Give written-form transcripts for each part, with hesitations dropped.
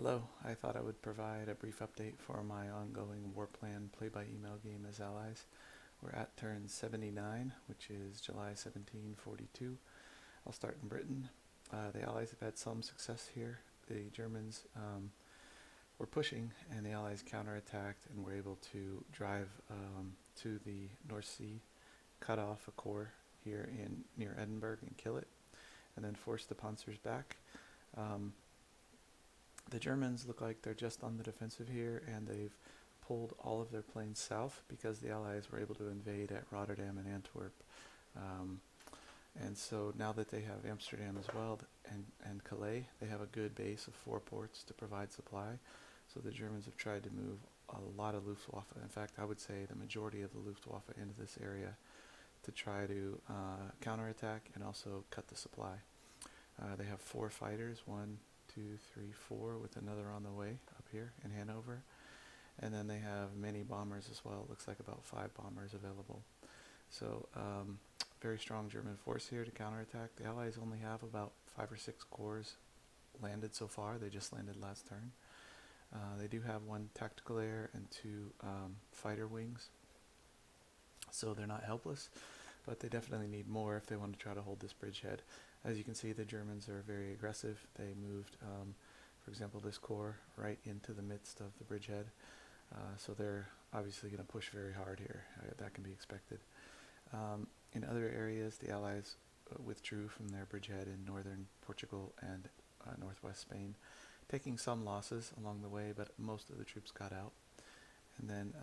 Hello, I thought I would provide a brief update for my ongoing Warplan play-by-email game as allies. We're at turn 79, which is July 1742. I'll start in Britain. The allies have had some success here. The Germans were pushing and the allies counterattacked and were able to drive to the North Sea, cut off a corps here near Edinburgh and kill it, and then force the Panzers back. The Germans look like they're just on the defensive here, and they've pulled all of their planes south because the Allies were able to invade at Rotterdam and Antwerp. And so now that they have Amsterdam as well and Calais, they have a good base of 4 ports to provide supply. So the Germans have tried to move a lot of Luftwaffe. In fact, I would say the majority of the Luftwaffe into this area to try to counterattack and also cut the supply. They have 4 fighters, 1, 2, 3, 4, with another on the way up here in Hanover. And then they have many bombers as well. It looks like about 5 bombers available. So very strong German force here to counterattack. The Allies only have about 5 or 6 corps landed so far. They just landed last turn. They do have 1 tactical air and 2 fighter wings. So they're not helpless, but they definitely need more if they want to try to hold this bridgehead. As you can see, the Germans are very aggressive. They moved, for example, this corps right into the midst of the bridgehead. So they're obviously going to push very hard here. That can be expected. In other areas, the Allies withdrew from their bridgehead in northern Portugal and northwest Spain, taking some losses along the way, but most of the troops got out. And then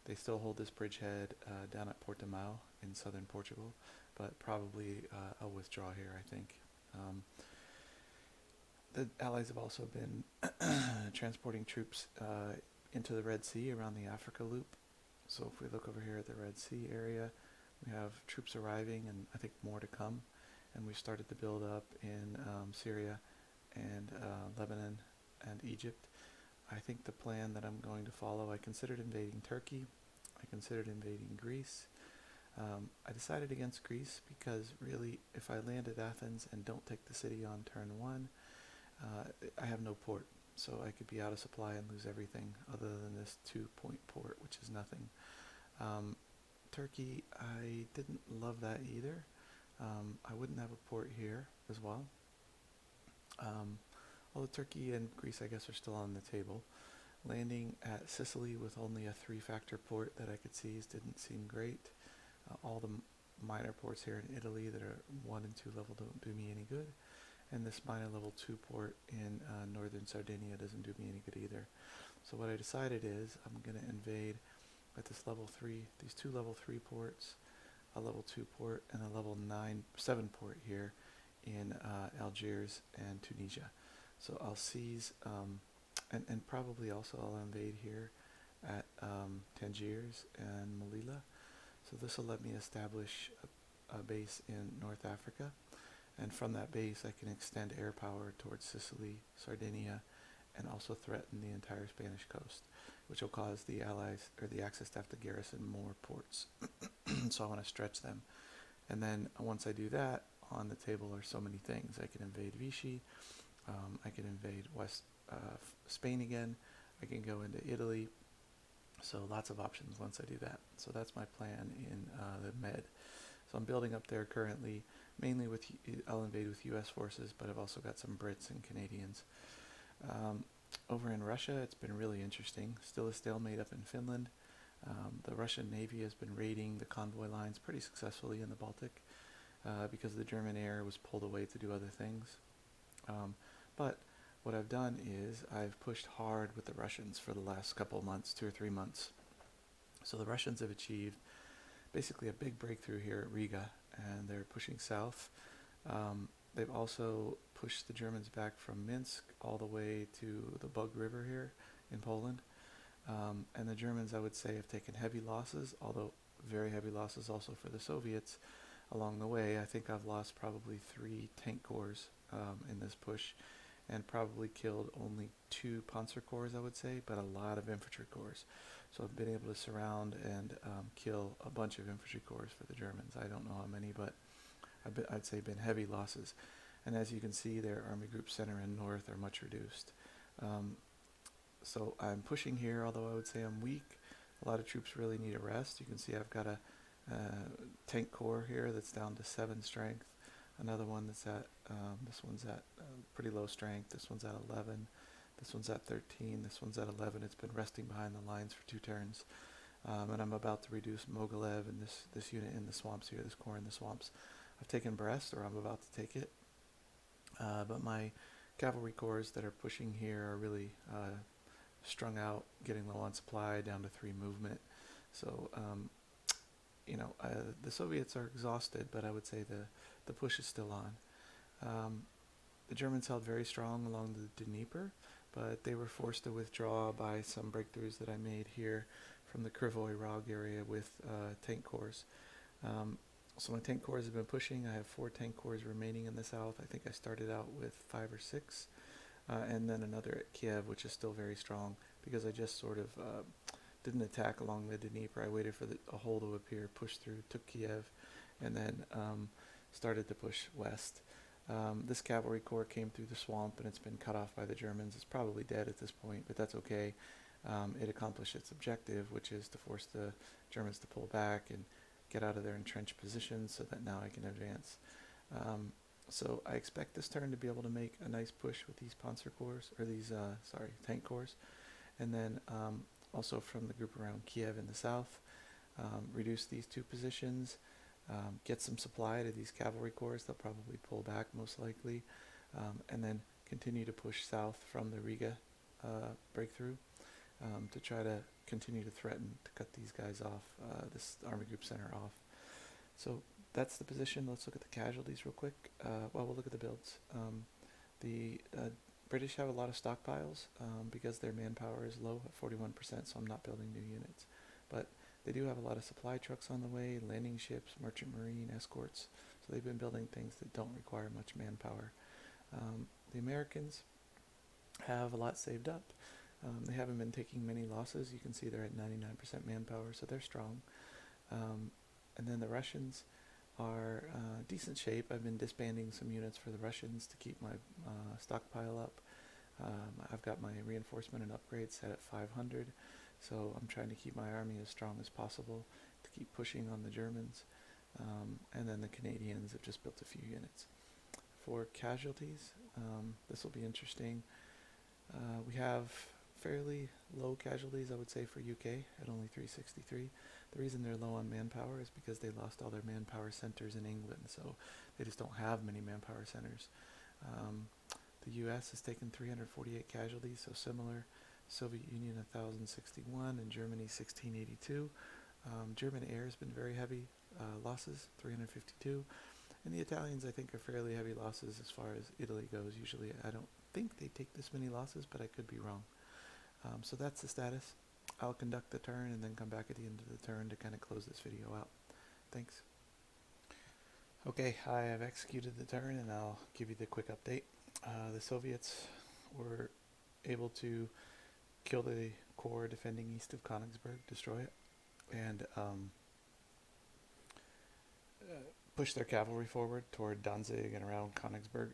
they still hold this bridgehead down at Portimao in southern Portugal, but probably a withdrawal here, I think. The Allies have also been transporting troops into the Red Sea around the Africa Loop. So if we look over here at the Red Sea area, we have troops arriving and I think more to come. And we've started to build up in Syria and Lebanon and Egypt. I think the plan that I'm going to follow, I considered invading Turkey. I considered invading Greece. I decided against Greece because really if I land at Athens and don't take the city on turn 1, I have no port. So I could be out of supply and lose everything other than this 2-point port, which is nothing. Turkey, I didn't love that either. I wouldn't have a port here as well. Although Turkey and Greece, I guess, are still on the table. Landing at Sicily with only a 3-factor port that I could seize didn't seem great. All the minor ports here in Italy that are 1 and 2 level don't do me any good. And this minor level 2 port in northern Sardinia doesn't do me any good either. So what I decided is I'm going to invade at this level 3, these 2 level 3 ports, a level 2 port, and a level 7 port here in Algiers and Tunisia. So I'll seize, and probably also I'll invade here at Tangiers and Melilla. So this will let me establish a base in North Africa. And from that base, I can extend air power towards Sicily, Sardinia, and also threaten the entire Spanish coast, which will cause the Allies, or the Axis, to have to garrison more ports. So I want to stretch them. And then once I do that, on the table are so many things. I can invade Vichy, I can invade West Spain again, I can go into Italy. So lots of options once I do that. So that's my plan in the Med. So I'm building up there currently, mainly with, I'll invade with US forces, but I've also got some Brits and Canadians. Over in Russia, it's been really interesting. Still a stalemate up in Finland. The Russian Navy has been raiding the convoy lines pretty successfully in the Baltic because the German air was pulled away to do other things. But what I've done is I've pushed hard with the Russians for the last couple of months, 2 or 3 months. So the Russians have achieved basically a big breakthrough here at Riga, and they're pushing south. They've also pushed the Germans back from Minsk all the way to the Bug River here in Poland. And the Germans, I would say, have taken heavy losses, although very heavy losses also for the Soviets along the way. I think I've lost probably 3 tank corps in this push, and probably killed only 2 Panzer corps, I would say, but a lot of infantry corps. So I've been able to surround and kill a bunch of infantry corps for the Germans. I don't know how many, but I'd say been heavy losses. And as you can see, their Army Group Center and North are much reduced. So I'm pushing here, although I would say I'm weak. A lot of troops really need a rest. You can see I've got a tank corps here that's down to 7 strength. Another one that's at, this one's at pretty low strength. This one's at 11. This one's at 13. This one's at 11. It's been resting behind the lines for 2 turns. And I'm about to reduce Mogilev and this unit in the swamps here, this corps in the swamps. I've taken Brest, or I'm about to take it. But my cavalry corps that are pushing here are really strung out, getting low on supply, down to 3 movement. So, the Soviets are exhausted, but I would say the push is still on. The Germans held very strong along the Dnieper, but they were forced to withdraw by some breakthroughs that I made here from the Krivoy Rog area with tank corps. So my tank corps have been pushing. I have 4 tank corps remaining in the south. I think I started out with 5 or 6. And then another at Kiev, which is still very strong, because I just sort of didn't attack along the Dnieper. I waited for a hole to appear, pushed through, took Kiev, and then started to push west. This cavalry corps came through the swamp, and it's been cut off by the Germans. It's probably dead at this point, but that's okay. It accomplished its objective, which is to force the Germans to pull back and get out of their entrenched positions so that now I can advance. So I expect this turn to be able to make a nice push with these Panzer corps, or these, tank corps. And then also from the group around Kiev in the south, reduce these 2 positions, get some supply to these cavalry corps. They'll probably pull back most likely, and then continue to push south from the Riga breakthrough to try to continue to threaten to cut these guys off, this Army Group Center off. So that's the position. Let's look at the casualties real quick. We'll look at the builds. The British have a lot of stockpiles because their manpower is low at 41%, so I'm not building new units. But they do have a lot of supply trucks on the way, landing ships, merchant marine, escorts. So they've been building things that don't require much manpower. The Americans have a lot saved up. They haven't been taking many losses. You can see they're at 99% manpower, so they're strong. And then the Russians are decent shape. I've been disbanding some units for the Russians to keep my stockpile up. I've got my reinforcement and upgrades set at 500, so I'm trying to keep my army as strong as possible to keep pushing on the Germans. And then the Canadians have just built a few units. For casualties, this will be interesting. We have fairly low casualties, I would say, for UK at only 363. The reason they're low on manpower is because they lost all their manpower centers in England, so they just don't have many manpower centers. The US has taken 348 casualties, so similar. Soviet Union 1,061 and Germany 1,682. German air has been very heavy losses, 352. And the Italians, I think, are fairly heavy losses as far as Italy goes. Usually I don't think they take this many losses, but I could be wrong. So that's the status. I'll conduct the turn and then come back at the end of the turn to kind of close this video out. Thanks. Okay, I have executed the turn and I'll give you the quick update. The Soviets were able to kill the corps defending east of Königsberg, destroy it, and push their cavalry forward toward Danzig and around Königsberg.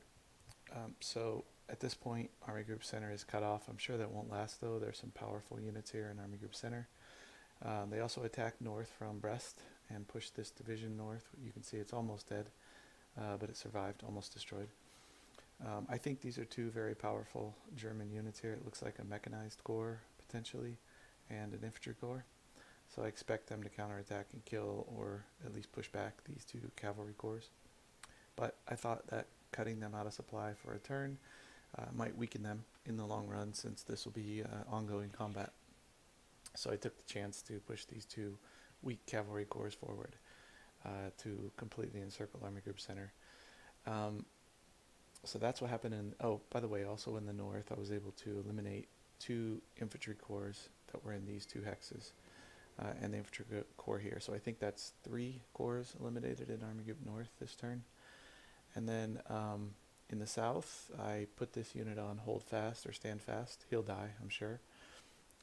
So at this point, Army Group Center is cut off. I'm sure that won't last, though. There's some powerful units here in Army Group Center. They also attacked north from Brest and pushed this division north. You can see it's almost dead, but it survived, almost destroyed. I think these are 2 very powerful German units here. It looks like a mechanized corps, potentially, and an infantry corps. So I expect them to counterattack and kill, or at least push back, these 2 cavalry corps. But I thought that cutting them out of supply for a turn might weaken them in the long run, since this will be ongoing combat. So I took the chance to push these 2 weak cavalry corps forward to completely encircle Army Group Center. So that's what happened in, by the way, also in the north, I was able to eliminate 2 infantry corps that were in these 2 hexes, and the infantry corps here. So I think that's 3 corps eliminated in Army Group North this turn. And then in the south, I put this unit on hold fast or stand fast. He'll die, I'm sure.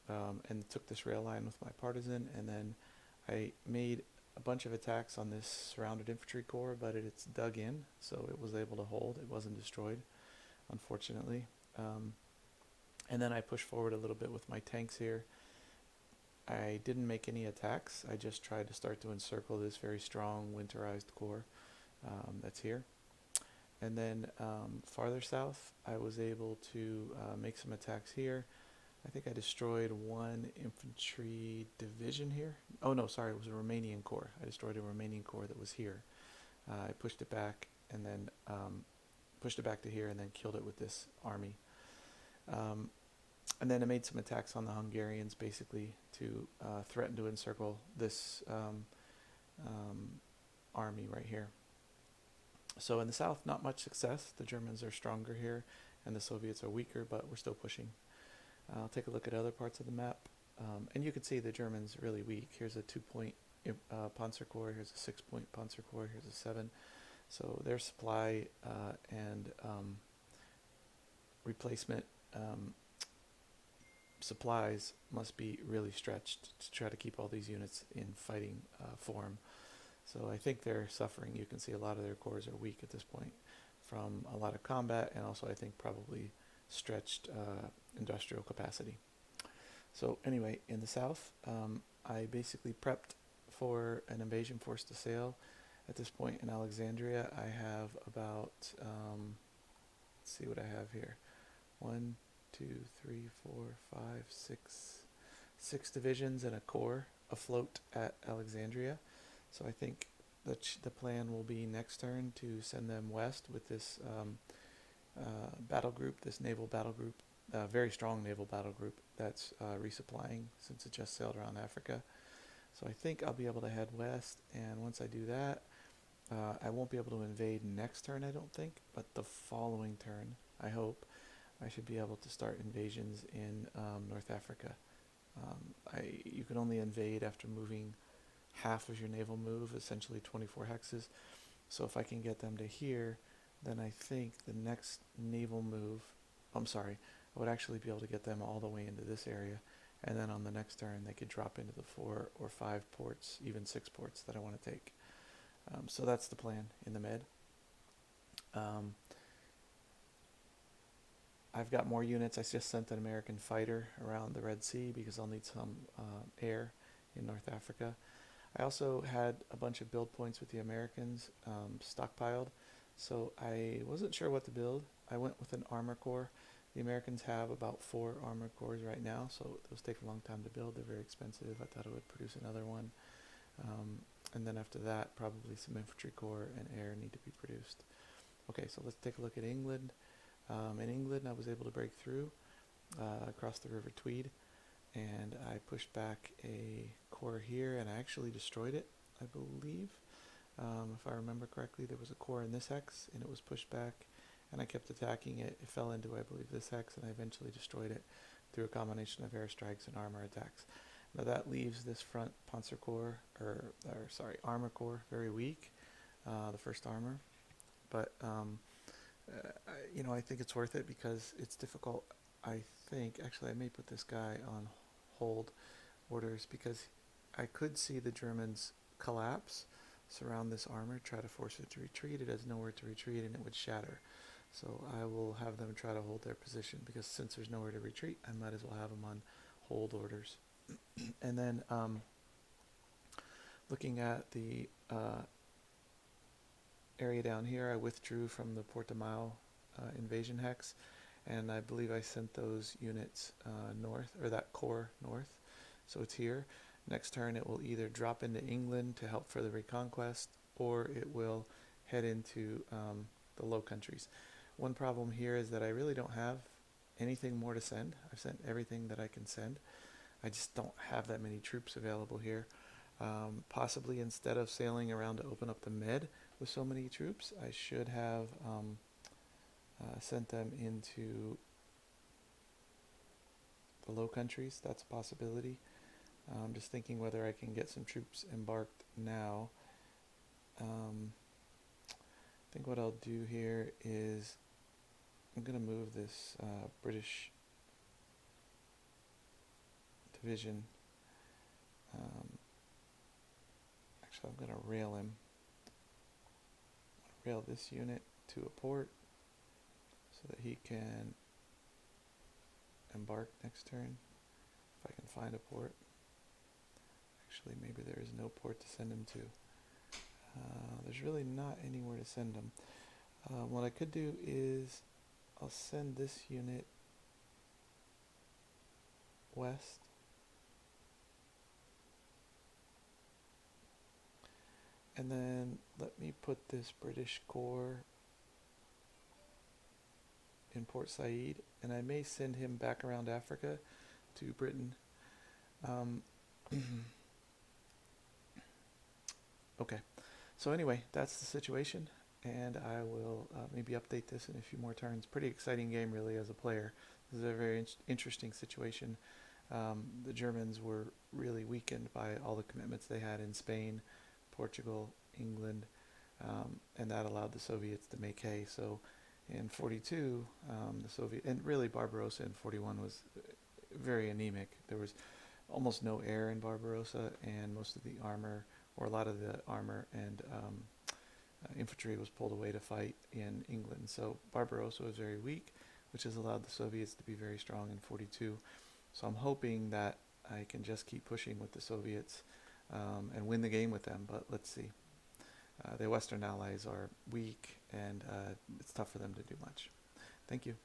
And took this rail line with my partisan, and then I made a bunch of attacks on this surrounded infantry corps, but it's dug in, so it was able to hold. It wasn't destroyed, unfortunately. And then I pushed forward a little bit with my tanks here. I didn't make any attacks. I just tried to start to encircle this very strong winterized core that's here. And then farther south, I was able to make some attacks here. I think I destroyed one infantry division here. Oh no, sorry, it was a Romanian corps. I destroyed a Romanian corps that was here. I pushed it back and then pushed it back to here and then killed it with this army. And then I made some attacks on the Hungarians basically to threaten to encircle this army right here. So in the south, not much success. The Germans are stronger here and the Soviets are weaker, but we're still pushing. I'll take a look at other parts of the map. And you can see the Germans really weak. Here's a 2-point Panzer Corps, here's a 6-point Panzer Corps, here's a 7. So their supply and replacement supplies must be really stretched to try to keep all these units in fighting form. So I think they're suffering. You can see a lot of their corps are weak at this point from a lot of combat and also I think probably stretched industrial capacity. So anyway, in the south, I basically prepped for an invasion force to sail. At this point in Alexandria, I have about, let's see what I have here. 1, 2, 3, 4, 5, 6 divisions and a corps afloat at Alexandria. So I think the plan will be next turn to send them west with this battle group, this naval battle group, very strong naval battle group that's resupplying since it just sailed around Africa. So I think I'll be able to head west, and once I do that, I won't be able to invade next turn, I don't think, but the following turn, I hope, I should be able to start invasions in North Africa. You can only invade after moving half of your naval move, essentially 24 hexes. So if I can get them to here, then I think the next naval move, I would actually be able to get them all the way into this area, and then on the next turn they could drop into the 4 or 5 ports, even 6 ports that I want to take. So that's the plan in the Med. I've got more units. I just sent an American fighter around the Red Sea because I'll need some air in North Africa. I also had a bunch of build points with the Americans stockpiled, so I wasn't sure what to build. I went with an armor core. The Americans have about 4 armor cores right now, so those take a long time to build. They're very expensive. I thought it would produce another one. And then after that, probably some infantry corps and air need to be produced. Okay, so let's take a look at England. In England, I was able to break through across the River Tweed, and I pushed back a corps here, and I actually destroyed it, I believe. If I remember correctly, there was a corps in this hex, and it was pushed back, and I kept attacking it. It fell into, I believe, this hex, and I eventually destroyed it through a combination of airstrikes and armor attacks. Now that leaves this front Panzer Corps, Armor Corps, very weak, the first armor. But, I think it's worth it because it's difficult. I think, actually, I may put this guy on hold orders because I could see the Germans collapse, surround this armor, try to force it to retreat. It has nowhere to retreat and it would shatter. So I will have them try to hold their position because since there's nowhere to retreat, I might as well have them on hold orders. And then looking at the area down here, I withdrew from the Portimao invasion hex, and I believe I sent those units north, or that corps north. So it's here. Next turn it will either drop into England to help for the reconquest, or it will head into the Low Countries. One problem here is that I really don't have anything more to send. I've sent everything that I can send. I just don't have that many troops available here. Possibly instead of sailing around to open up the Med with so many troops, I should have sent them into the Low Countries. That's a possibility. I'm just thinking whether I can get some troops embarked now. I think what I'll do here is I'm going to move this British division. Actually, I'm going to rail him. I'm going to rail this unit to a port so that he can embark next turn, if I can find a port. Actually, maybe there is no port to send him to. There's really not anywhere to send him. What I could do is I'll send this unit west. And then let me put this British Corps in Port Said, and I may send him back around Africa to Britain. Okay, so anyway, that's the situation, and I will maybe update this in a few more turns. Pretty exciting game, really, as a player. This is a very interesting situation. The Germans were really weakened by all the commitments they had in Spain, Portugal, England, and that allowed the Soviets to make hay. So in 42, the Soviet, and really Barbarossa in 41 was very anemic. There was almost no air in Barbarossa, and most of the armor, or a lot of the armor and infantry was pulled away to fight in England. So Barbarossa was very weak, which has allowed the Soviets to be very strong in 42. So I'm hoping that I can just keep pushing with the Soviets and win the game with them, but let's see. The Western allies are weak, and it's tough for them to do much. Thank you.